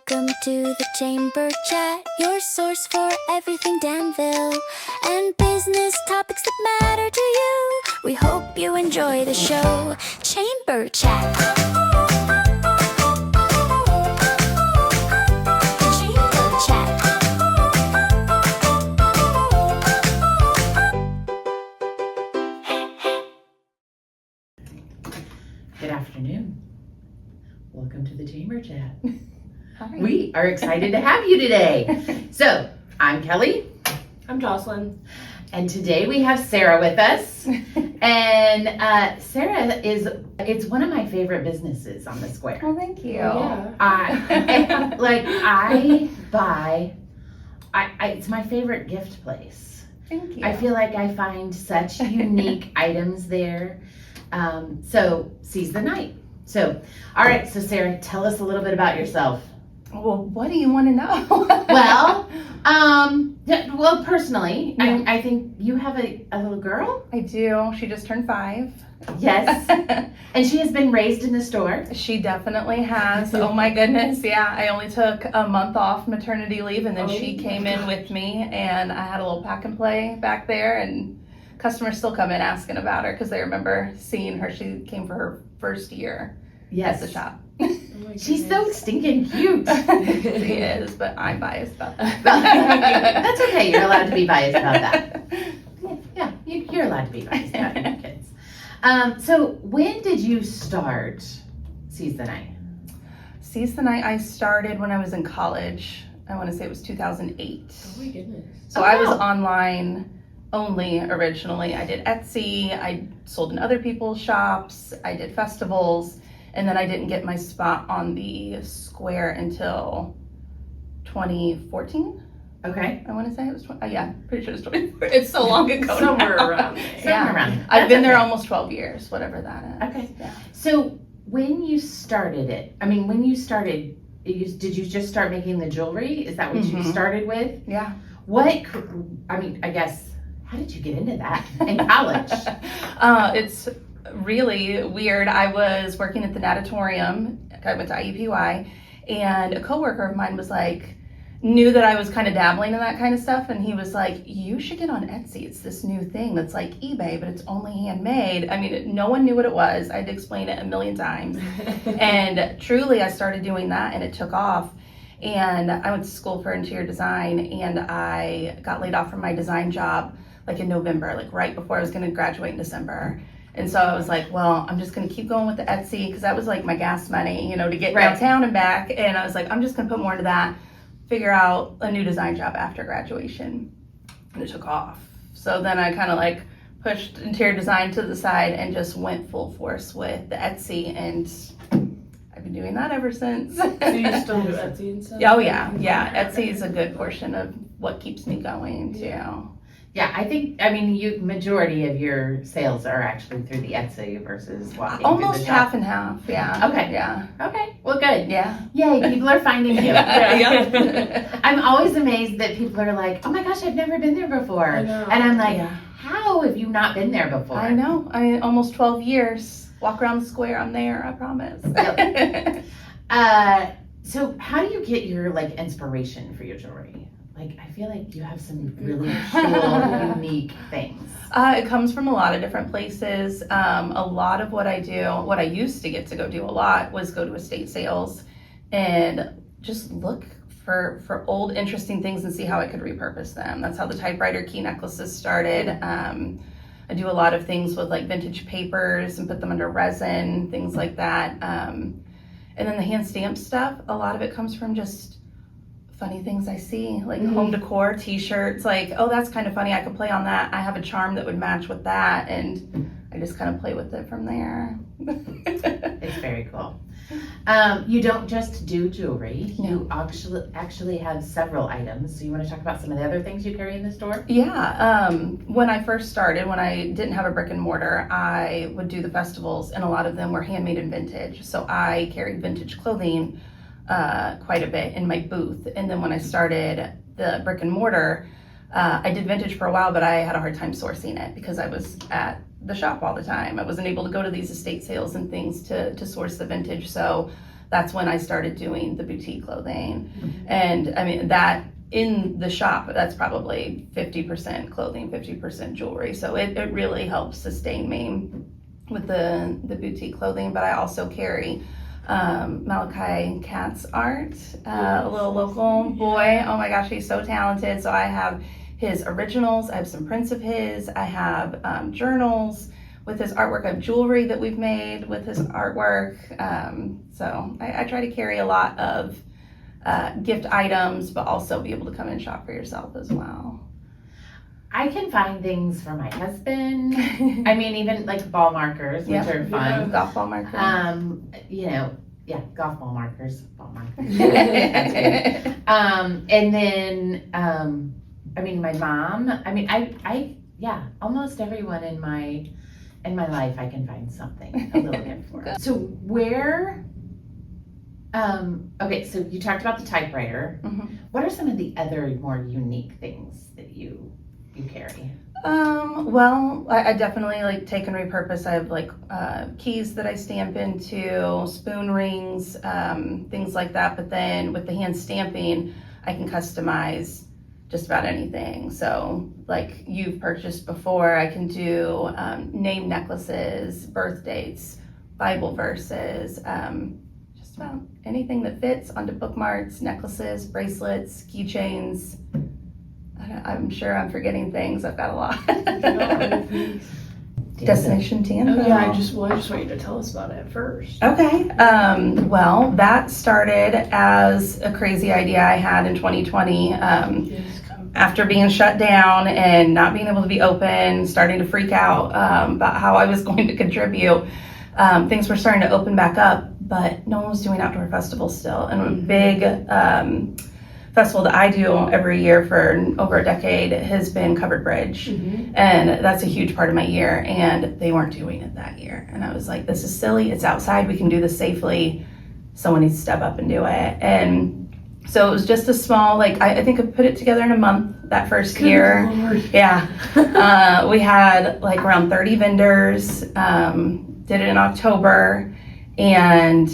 Welcome to the Chamber Chat, your source for everything Danville and business topics that matter to you. We hope you enjoy the show. Chamber Chat. Chamber Chat. Good afternoon. Welcome to the Chamber Chat. Hi. We are excited to have you today. So, I'm Kelly. I'm Jocelyn. And today we have Sarah with us. And Sarah it's one of my favorite businesses on the square. Well, thank you. It's my favorite gift place. Thank you. I feel like I find such unique items there. So seize the night. So, all right, so Sarah, tell us a little bit about yourself. Well, what do you want to know? Well, personally, Yeah. I think you have a little girl. I do. She just turned 5. Yes. And she has been raised in the store. She definitely has. Oh my goodness. Yeah. I only took a month off maternity leave and then she came in with me and I had a little pack and play back there and customers still come in asking about her because they remember seeing her. She came for her first year Yes. at the shop. She's so stinking cute. She is, but I'm biased about that. That's okay. You're allowed to be biased about that. Yeah, you're allowed to be biased about your kids. So when did you start Seize the Night? Seize the Night I started when I was in college. I want to say it was 2008. Oh my goodness. So I was online only originally. I did Etsy, I sold in other people's shops, I did festivals, and then I didn't get my spot on the square until 2014. Okay. I want to say it was, pretty sure it's 2014. It's so long ago Somewhere now. around there. Somewhere around. I've That's been there okay. almost 12 years, whatever that is. Okay. Yeah. So when you started it, did you just start making the jewelry? Is that what you Mhm. started with? Yeah. How did you get into that in college? It's really weird. I was working at the natatorium. I went to IUPUI, and a coworker of mine was like, knew that I was kind of dabbling in that kind of stuff, and he was like, you should get on Etsy. It's this new thing that's like eBay, but it's only handmade. I mean, no one knew what it was. I had to explain it a million times. And truly, I started doing that, and it took off. And I went to school for interior design, and I got laid off from my design job like in November, like right before I was going to graduate in December. And so I was like, well, I'm just going to keep going with the Etsy because that was like my gas money, to get Right. downtown and back. And I was like, I'm just going to put more into that, figure out a new design job after graduation. And it took off. So then I kind of like pushed interior design to the side and just went full force with the Etsy. And I've been doing that ever since. So you still do Etsy and stuff? Oh yeah. Etsy is a good portion of what keeps me going too. Yeah, majority of your sales are actually through the Etsy versus walking Almost through the shop. half and half. Yeah. Okay. Yeah. Okay, well, good. Yeah. Yay, people are finding you. Yeah. I'm always amazed that people are like, oh my gosh, I've never been there before. I know. And I'm like, Yeah. how have you not been there before? I know. Almost 12 years. Walk around the square. I'm there. I promise. Yep. So how do you get your inspiration for your jewelry? I feel like you have some really cool, unique things. It comes from a lot of different places. A lot of what I used to get to go do a lot was go to estate sales and just look for old interesting things and see how I could repurpose them. That's how the typewriter key necklaces started. I do a lot of things with vintage papers and put them under resin, things like that. And then the hand stamped stuff, a lot of it comes from just funny things I see, home decor, t-shirts, oh, that's kind of funny, I could play on that. I have a charm that would match with that, and I just kind of play with it from there. It's very cool. You don't just do jewelry. No. You actually have several items. So you want to talk about some of the other things you carry in the store? Yeah, when I first started, when I didn't have a brick and mortar, I would do the festivals, and a lot of them were handmade and vintage. So I carried vintage clothing quite a bit in my booth. And then when I started the brick and mortar, I did vintage for a while, but I had a hard time sourcing it because I was at the shop all the time. I wasn't able to go to these estate sales and things to source the vintage. So that's when I started doing the boutique clothing. And I mean, that in the shop, that's probably 50% clothing, 50% jewelry. So it really helps sustain me with the boutique clothing. But I also carry Malachi Katz's art, a little local boy. Oh my gosh, he's so talented. So I have his originals, I have some prints of his, I have journals with his artwork, I have jewelry that we've made with his artwork. So I try to carry a lot of gift items, but also be able to come and shop for yourself as well. I can find things for my husband. I mean, even like ball markers, which are fun. Golf ball marker. Golf ball markers. That's good. And then, I mean, my mom. I mean, almost everyone in my life, I can find something a little bit for. So where? Okay, so you talked about the typewriter. Mm-hmm. What are some of the other more unique things that you carry? Well, I definitely like take and repurpose. I have like keys that I stamp into, spoon rings, things like that. But then with the hand stamping, I can customize just about anything. So like you've purchased before, I can do name necklaces, birth dates, Bible verses, just about anything that fits onto bookmarks, necklaces, bracelets, keychains. I'm sure I'm forgetting things. I've got a lot. Destination Danville. Oh yeah, I just want you to tell us about it first. Okay. Well, that started as a crazy idea I had in 2020. After being shut down and not being able to be open, starting to freak out about how I was going to contribute. Things were starting to open back up, but no one was doing outdoor festivals still. And a big festival that I do every year for over a decade has been Covered Bridge. And that's a huge part of my year, and they weren't doing it that year. And I was like, this is silly. It's outside. We can do this safely. Someone needs to step up and do it. And so it was just a small, I think I put it together in a month that first year. Lord. Yeah. We had around 30 vendors, did it in October, and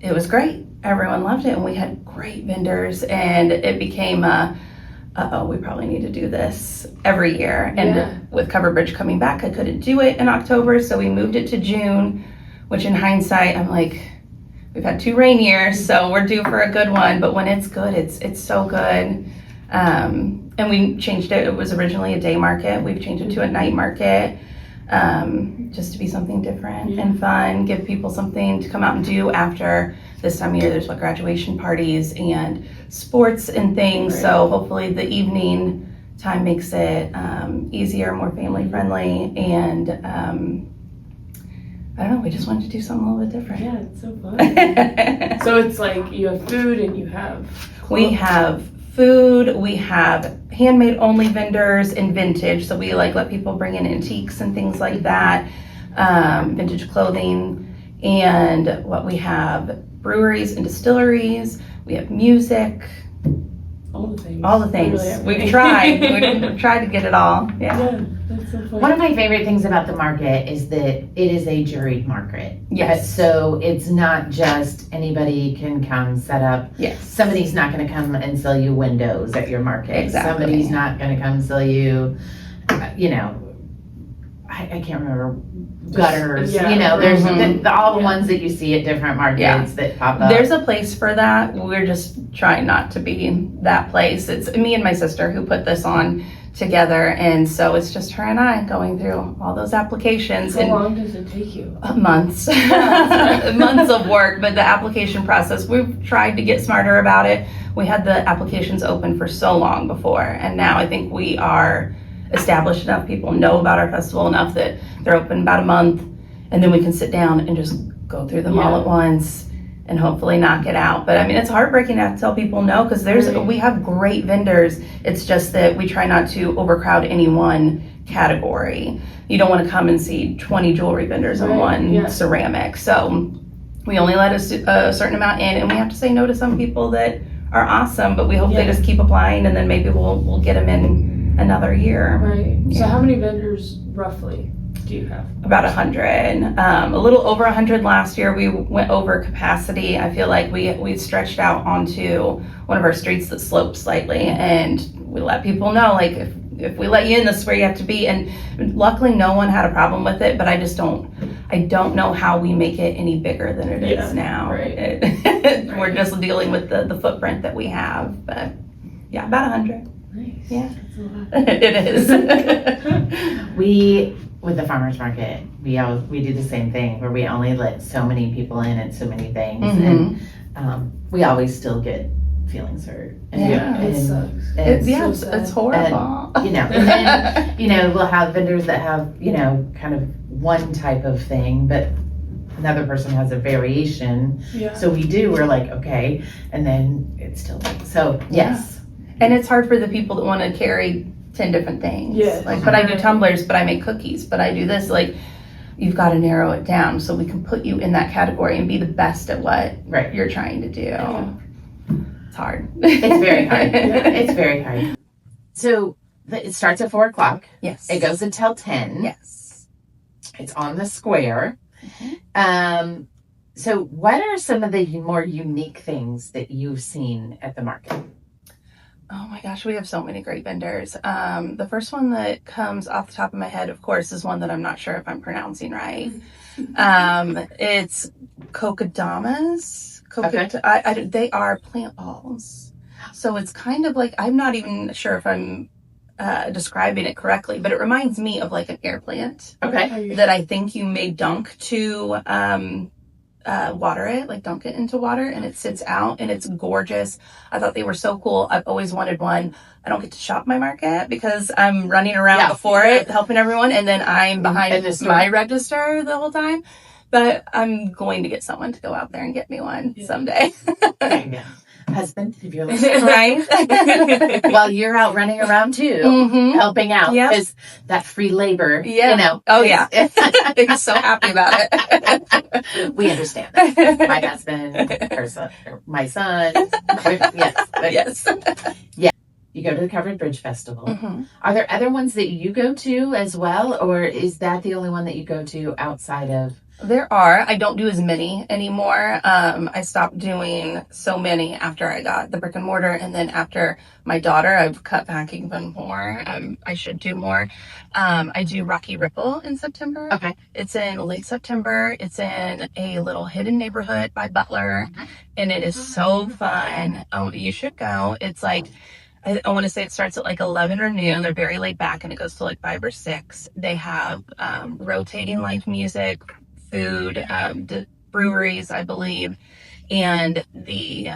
it was great. Everyone loved it, and we had great vendors, and it became we probably need to do this every year. And with Covered Bridge coming back, I couldn't do it in October, so we moved it to June, which in hindsight, I'm like, we've had 2 rain years, so we're due for a good one. But when it's good, it's so good. And we changed it. It was originally a day market. We've changed it to a night market, just to be something different and fun, give people something to come out and do after this time of year. There's graduation parties and sports and things. Right. So hopefully the evening time makes it easier, more family friendly. And I don't know, we just wanted to do something a little bit different. Yeah, it's so fun. So it's like you have food and you have clothes. We have food, we have handmade only vendors and vintage. So we let people bring in antiques and things like that, vintage clothing. And what we have, breweries and distilleries, we have music. All the things. All the things. We've tried. We've tried to get it all. Yeah. That's so fun. One of my favorite things about the market is that it is a juried market. Yes. So it's not just anybody can come set up. Yes. Somebody's not going to come and sell you windows at your market. Exactly. Somebody's not going to come sell you, I can't remember, gutters. Yeah. There's all the ones that you see at different markets that pop up. There's a place for that. We're just trying not to be that place. It's me and my sister who put this on together, and so it's just her and I going through all those applications. How long does it take you? Months. Months of work, but the application process, we've tried to get smarter about it. We had the applications open for so long before, and now I think we are established enough, people know about our festival enough that they're open about a month, and then we can sit down and just go through them all at once and hopefully knock it out. But I mean, it's heartbreaking to have to tell people no, because we have great vendors. It's just that we try not to overcrowd any one category. You don't want to come and see 20 jewelry vendors in one ceramic. So we only let a certain amount in, and we have to say no to some people that are awesome, but we hope they just keep applying, and then maybe we'll get them in another year. Right. So how many vendors roughly? do you have? About 100. A little over 100 last year. We went over capacity. I feel like we stretched out onto one of our streets that sloped slightly, and we let people know, like, if we let you in, this is where you have to be. And luckily no one had a problem with it, but I don't know how we make it any bigger than it is now. Right. We're just dealing with the footprint that we have, but yeah, about 100. Nice. Yeah. That's a lot. It is. With the farmer's market, we do the same thing where we only let so many people in and so many things, and we always still get feelings hurt. Yeah, it sucks. It's horrible. And, and then, we'll have vendors that have, kind of one type of thing, but another person has a variation. Yeah. So we're like, okay, and then it's still so yes. And it's hard for the people that want to carry 10 different things. Yeah. Like, but I do tumblers, but I make cookies, but I do this. Like, you've got to narrow it down so we can put you in that category and be the best at what you're trying to do. Yeah. It's hard. It's very hard. It's very hard. So it starts at 4:00. Yes. It goes until 10. Yes. It's on the square. So what are some of the more unique things that you've seen at the market? Oh my gosh, we have so many great vendors. The first one that comes off the top of my head, of course, is one that I'm not sure if I'm pronouncing right. It's Kokodamas. They are plant balls. So it's kind of like, I'm not even sure if I'm describing it correctly, but it reminds me of like an air plant. Okay. That I think you may dunk to water it, like dunk it into water, and it sits out and it's gorgeous. I thought they were so cool. I've always wanted one. I don't get to shop my market because I'm running around before it, helping everyone, and then I'm behind my register the whole time. But I'm going to get someone to go out there and get me one someday. Husband, if you're listening. Right? While you're out running around too, helping out. Because that free labor, Oh, yeah. I'm so happy about it. We understand that. My husband, my son. Yes. Yeah. You go to the Covered Bridge Festival. Are there other ones that you go to as well? Or is that the only one that you go to outside of? There are. I don't do as many anymore. I stopped doing so many after I got the brick and mortar. And then after my daughter, I've cut back even more. I should do more. I do Rocky Ripple in September. Okay. It's in late September. It's in a little hidden neighborhood by Butler. And it is so fun. Oh, you should go. It's like, I want to say it starts at like 11 or noon. They're very laid back and it goes to like 5 or 6. They have rotating live music, food, breweries, I believe, and the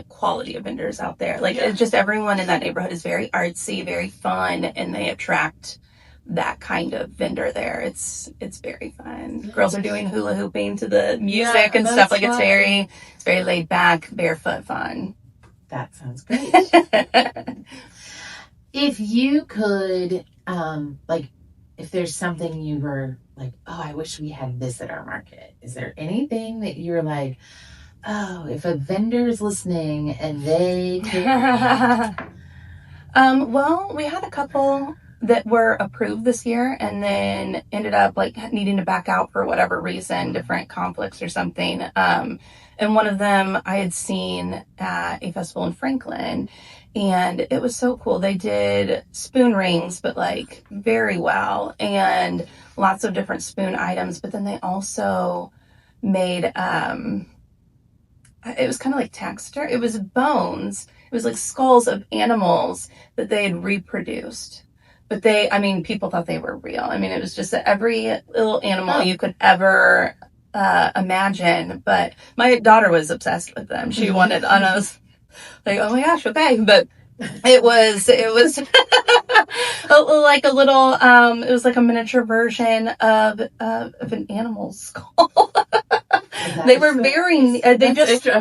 quality of vendors out there. Like, it's just everyone in that neighborhood is very artsy, very fun, and they attract that kind of vendor there. It's very fun. Girls are doing hula hooping to the music and stuff. Like, it's very laid back, barefoot fun. That sounds great. If you could, if there's something you were like, oh, I wish we had this at our market. Is there anything that you're like, oh, if a vendor is listening and they could... Well, we had a couple that were approved this year and then ended up like needing to back out for whatever reason, different conflicts or something. And one of them I had seen at a festival in Franklin, and it was so cool. They did spoon rings, but like very well, and lots of different spoon items. But then they also made, it was kind of like texture. It was bones. It was like skulls of animals that they had reproduced. But people thought they were real. I mean, it was just every little animal you could ever imagine. But my daughter was obsessed with them. She wanted on us, like, oh my gosh, okay. But it was like a little, it was like a miniature version of an animal skull. They were I've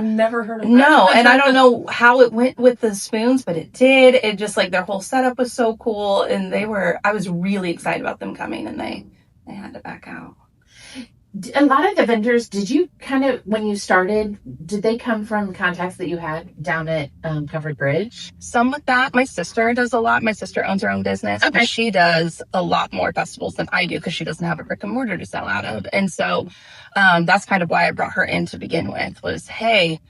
never heard of that. No, and I don't know how it went with the spoons, but it did. It just like their whole setup was so cool, and I was really excited about them coming, and they had to back out. A lot of the vendors, did you kind of, when you started, did they come from contacts that you had down at Covered Bridge? Some with that. My sister does a lot. My sister owns her own business. Okay. And she does a lot more festivals than I do because she doesn't have a brick and mortar to sell out of. And so that's kind of why I brought her in to begin with was, hey,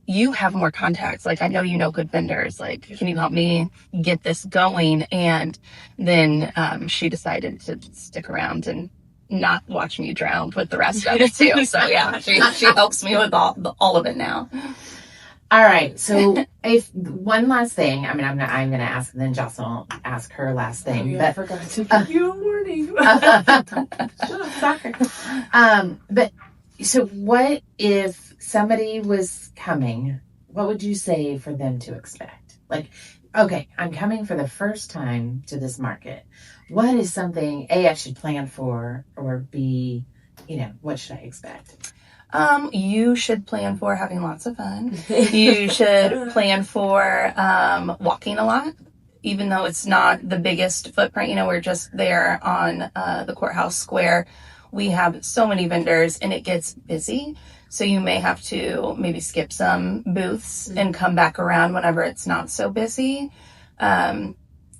you have more contacts. Like, I know you know good vendors. Like, can you help me get this going? And then she decided to stick around and not watch me drown with the rest of it too. So yeah, she helps me with all of it now. All right. So if one last thing, I mean, I'm going to ask, and then Jocelyn will ask her last thing. I forgot to give you a warning. Soccer. But so what if somebody was coming? What would you say for them to expect? Like, okay, I'm coming for the first time to this market. What is something A, I should plan for, or B, what should I expect? You should plan for having lots of fun. You should plan for walking a lot, even though it's not the biggest footprint. We're just there on the courthouse square. We have so many vendors and it gets busy. So you may have to maybe skip some booths and come back around whenever it's not so busy.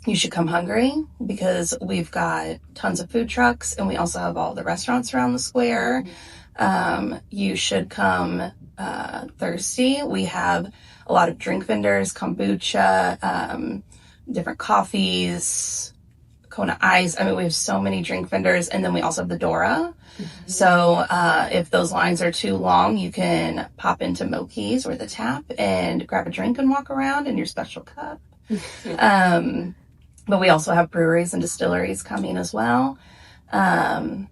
You should come hungry because we've got tons of food trucks and we also have all the restaurants around the square. You should come thirsty. We have a lot of drink vendors, kombucha, different coffees, Kona Ice. I mean, we have so many drink vendors, and then we also have the Dora. So if those lines are too long, you can pop into Moki's or the Tap and grab a drink and walk around in your special cup. But we also have breweries and distilleries coming as well. And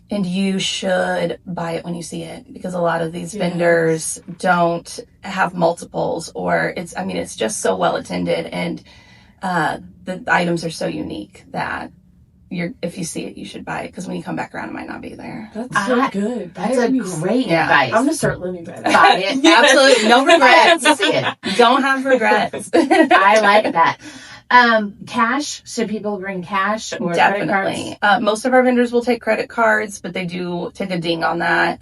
you should buy it when you see it because a lot of these vendors don't have multiples, or it's just so well attended, and the items are so unique that if you see it, you should buy it because when you come back around, it might not be there. That's so good. That's a great advice. I'm gonna start living by that. Buy it. Absolutely. No regrets. See it. Don't have regrets. I like that. Cash, should people bring cash or credit Definitely. cards? Most of our vendors will take credit cards, but they do take a ding on that.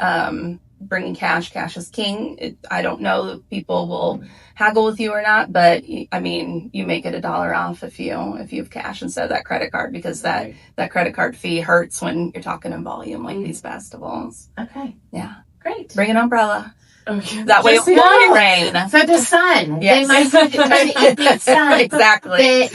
Bringing cash is king. I don't know if people will haggle with you or not, but I mean, you may get $1 off if you have cash instead of that credit card, because that credit card fee hurts when you're talking in volume like these festivals. Okay. Yeah. Great. Bring an umbrella. Okay. That way it won't rain. For the sun. Yes. They might need the evening sun. Exactly. They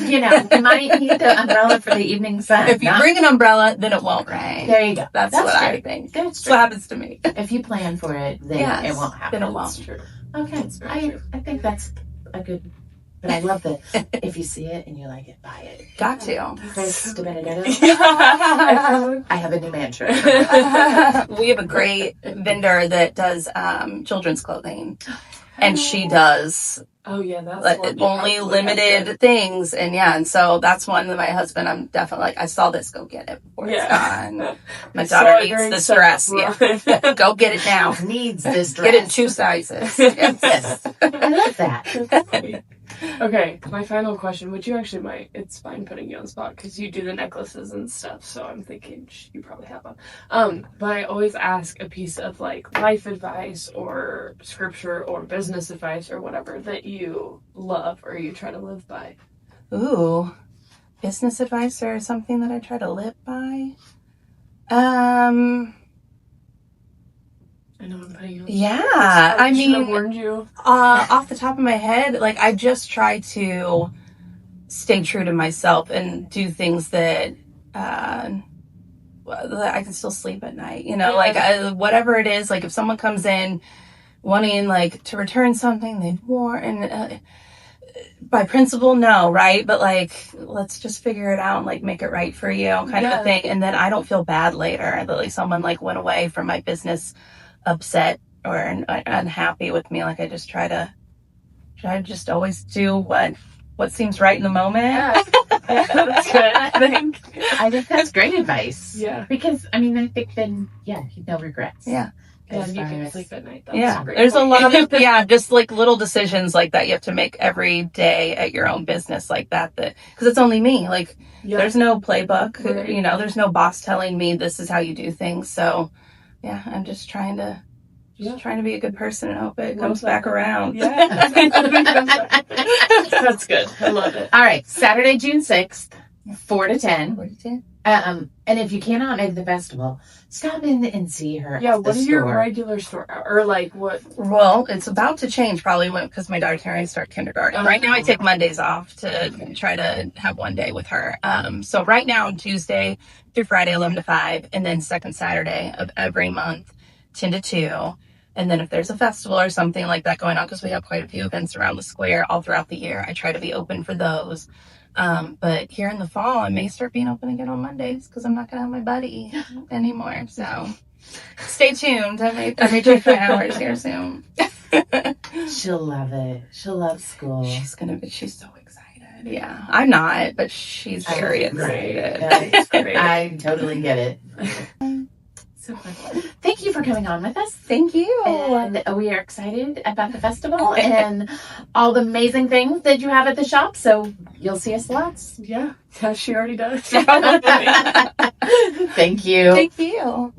might need the umbrella for the evening sun. If you bring an umbrella, then it won't rain. There you go. That's what true. I think. That's what happens to me. If you plan for it, then Yes, it won't happen. then it won't. That's true. Okay. That's very true. I think that's a good, but I love that if you see it and you like it, buy it. Got to. Chris DiBenedetto. I have a new mantra. We have a great vendor that does children's clothing, and she does Oh yeah, that's one only you limited things, and so that's one that my husband, I'm definitely like, I saw this, go get it before it's gone. My daughter needs the dress. Yeah. Go get it now. Needs this dress. Get it in 2 sizes. Yes. I love that. Okay, my final question, which you actually might, it's fine putting you on the spot because you do the necklaces and stuff, so I'm thinking you probably have one. But I always ask a piece of like life advice or scripture or business advice or whatever that you love or you try to live by. Ooh, business advice or something that I try to live by? I know I'm putting you on. Yeah, I I should have mean, warned you. off the top of my head, like I just try to stay true to myself and do things that I can still sleep at night. Whatever it is, like if someone comes in wanting like to return something they've worn, and by principle, no, right? But like, let's just figure it out and like make it right for you, kind of a thing. And then I don't feel bad later that like someone like went away from my business upset or unhappy with me. Like I just try to just always do what seems right in the moment. Yeah. That's good, I think. That's great advice. Yeah. Because I think then no regrets. Yeah. And you can sleep at night. That's Yeah, a great there's point. a lot of just like little decisions like that you have to make every day at your own business like that because it's only me. Like there's no playbook, Right. there's no boss telling me this is how you do things. So Yeah, I'm just trying to Yeah. be a good person and hope it Love comes that. back around. Yeah. That's good. I love it. All right, Saturday, June 6th, 4 to 10. 4 to 10. And if you cannot make the festival, stop in and see her. Yeah, at the what are your store. regular store or like what? Well, it's about to change probably because my daughter can start kindergarten. Right now I take Mondays off to try to have one day with her. So right now Tuesday through Friday 11 to 5, and then second Saturday of every month 10 to 2. And then if there's a festival or something like that going on, because we have quite a few events around the square all throughout the year, I try to be open for those. But here in the fall, I may start being open again on Mondays because I'm not going to have my buddy anymore. So stay tuned. I may change my hours here soon. She'll love it. She'll love school. She's so excited. Yeah, I'm not, but she's very excited. That's great. I totally get it. So fun. Thank you for coming on with us. Thank you. And we are excited about the festival and all the amazing things that you have at the shop. So you'll see us lots. Yeah, she already does. Thank you. Thank you.